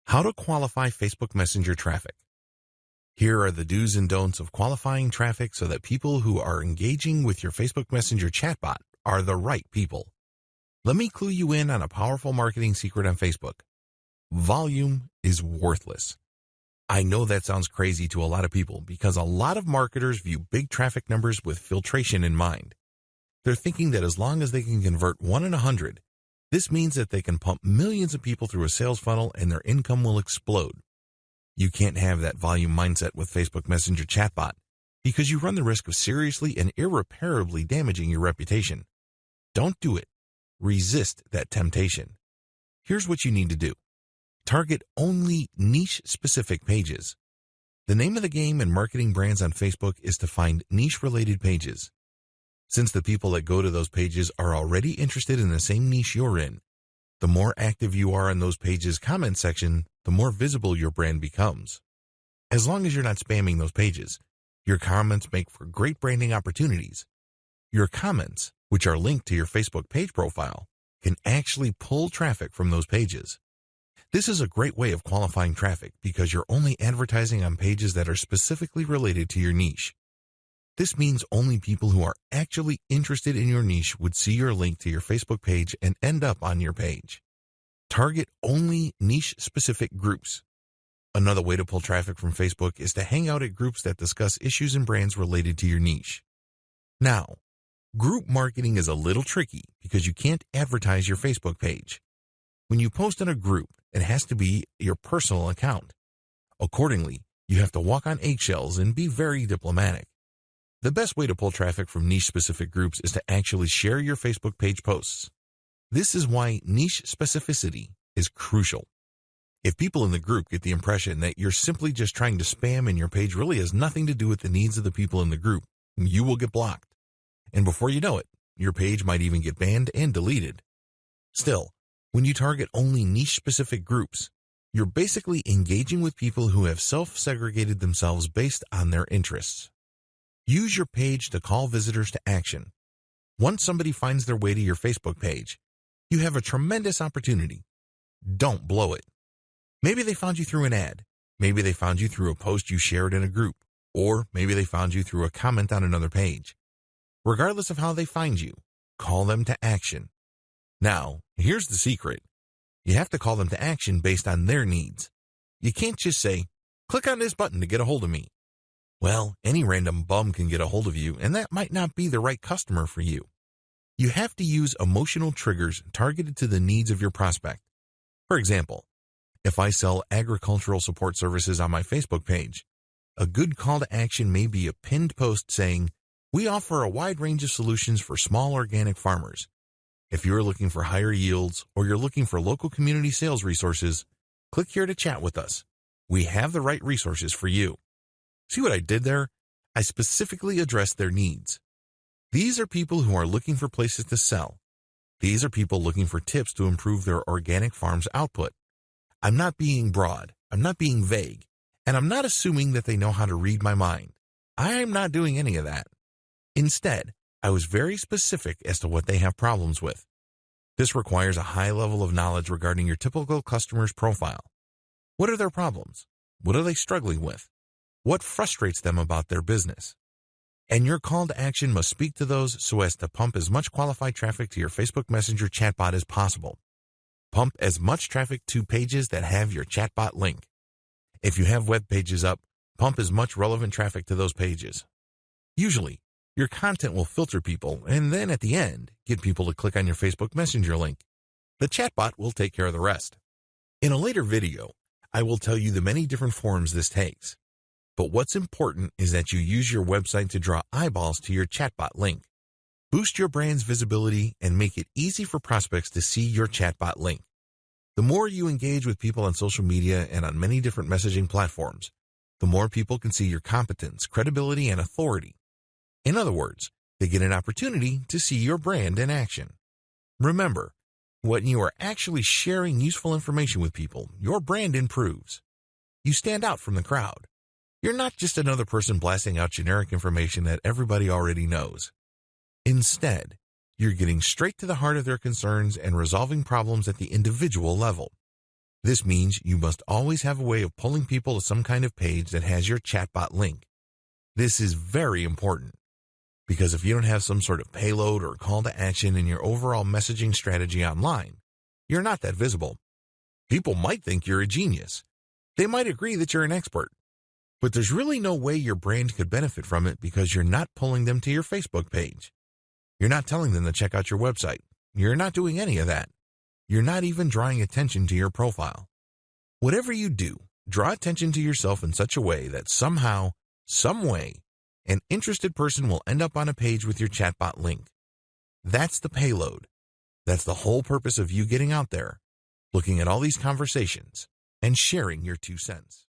How to qualify Facebook Messenger traffic. Here are the do's and don'ts of qualifying traffic so that people who are engaging with your Facebook Messenger chatbot are the right people. Let me clue you in on a powerful marketing secret on Facebook. Volume is worthless. I know that sounds crazy to a lot of people because a lot of marketers view big traffic numbers with filtration in mind. They're thinking that as long as they can convert 1 in 100, this means that they can pump millions of people through a sales funnel and their income will explode. You can't have that volume mindset with Facebook Messenger chatbot because you run the risk of seriously and irreparably damaging your reputation. Don't do it. Resist that temptation. Here's what you need to do. Target only niche-specific pages. The name of the game in marketing brands on Facebook is to find niche-related pages. Since the people that go to those pages are already interested in the same niche you're in, the more active you are in those pages' comment section, the more visible your brand becomes. As long as you're not spamming those pages, your comments make for great branding opportunities. Your comments, which are linked to your Facebook page profile, can actually pull traffic from those pages. This is a great way of qualifying traffic because you're only advertising on pages that are specifically related to your niche. This means only people who are actually interested in your niche would see your link to your Facebook page and end up on your page. Target only niche-specific groups. Another way to pull traffic from Facebook is to hang out at groups that discuss issues and brands related to your niche. Now, group marketing is a little tricky because you can't advertise your Facebook page. When you post in a group, it has to be your personal account. Accordingly, you have to walk on eggshells and be very diplomatic. The best way to pull traffic from niche-specific groups is to actually share your Facebook page posts. This is why niche specificity is crucial. If people in the group get the impression that you're simply just trying to spam and your page really has nothing to do with the needs of the people in the group, you will get blocked. And before you know it, your page might even get banned and deleted. Still, when you target only niche-specific groups, you're basically engaging with people who have self-segregated themselves based on their interests. Use your page to call visitors to action. Once somebody finds their way to your Facebook page, you have a tremendous opportunity. Don't blow it. Maybe they found you through an ad. Maybe they found you through a post you shared in a group. Or maybe they found you through a comment on another page. Regardless of how they find you, call them to action. Now, here's the secret. You have to call them to action based on their needs. You can't just say, click on this button to get a hold of me. Well, any random bum can get a hold of you, and that might not be the right customer for you. You have to use emotional triggers targeted to the needs of your prospect. For example, if I sell agricultural support services on my Facebook page, a good call to action may be a pinned post saying, "We offer a wide range of solutions for small organic farmers. If you're looking for higher yields or you're looking for local community sales resources, click here to chat with us. We have the right resources for you." See what I did there? I specifically addressed their needs. These are people who are looking for places to sell. These are people looking for tips to improve their organic farm's output. I'm not being broad, I'm not being vague, and I'm not assuming that they know how to read my mind. I'm not doing any of that. Instead, I was very specific as to what they have problems with. This requires a high level of knowledge regarding your typical customer's profile. What are their problems? What are they struggling with? What frustrates them about their business? And your call to action must speak to those so as to pump as much qualified traffic to your Facebook Messenger chatbot as possible. Pump as much traffic to pages that have your chatbot link. If you have web pages up, pump as much relevant traffic to those pages. Usually, your content will filter people and then at the end, get people to click on your Facebook Messenger link. The chatbot will take care of the rest. In a later video, I will tell you the many different forms this takes. But what's important is that you use your website to draw eyeballs to your chatbot link. Boost your brand's visibility and make it easy for prospects to see your chatbot link. The more you engage with people on social media and on many different messaging platforms, the more people can see your competence, credibility, and authority. In other words, they get an opportunity to see your brand in action. Remember, when you are actually sharing useful information with people, your brand improves. You stand out from the crowd. You're not just another person blasting out generic information that everybody already knows. Instead, you're getting straight to the heart of their concerns and resolving problems at the individual level. This means you must always have a way of pulling people to some kind of page that has your chatbot link. This is very important because if you don't have some sort of payload or call to action in your overall messaging strategy online, you're not that visible. People might think you're a genius. They might agree that you're an expert. But there's really no way your brand could benefit from it because you're not pulling them to your Facebook page. You're not telling them to check out your website. You're not doing any of that. You're not even drawing attention to your profile. Whatever you do, draw attention to yourself in such a way that somehow, some way, an interested person will end up on a page with your chatbot link. That's the payload. That's the whole purpose of you getting out there, looking at all these conversations, and sharing your 2 cents.